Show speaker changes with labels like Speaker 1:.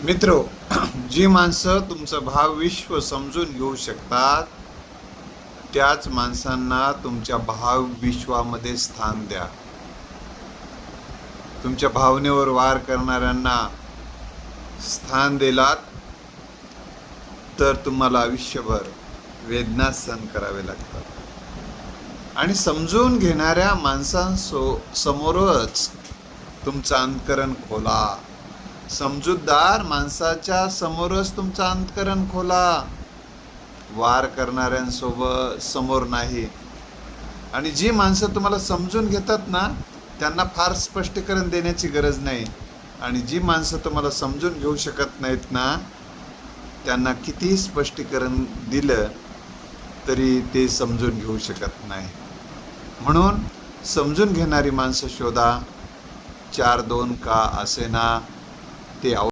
Speaker 1: मित्रो, जी माणसं तुमचं भावविश्व समजून घेऊ शकतात त्याच माणसांना तुमच्या भावविश्वामध्ये स्थान द्या. तुमच्या भावनेवर वार करणाऱ्यांना स्थान दिलात तर तुम्हाला आयुष्यभर वेदना सहन करावे लागतात. आणि समजून घेणाऱ्या माणसांसमोरच तुमचं अंतःकरण खोला. समजूतदार माणसाच्या समोरच तुमचं अंतःकरण खोला, वार करणाऱ्यांसोबत समोर नाही. आणि जी माणसं तुम्हाला समजून घेतात ना, त्यांना फार स्पष्टीकरण देण्याची गरज नाही. आणि जी माणसं तुम्हाला समजून घेऊ शकत नाहीत ना, त्यांना कितीही स्पष्टीकरण दिलं तरी ते समजून घेऊ शकत नाही. म्हणून समजून घेणारी माणसं शोधा. 4-2 का असेना ते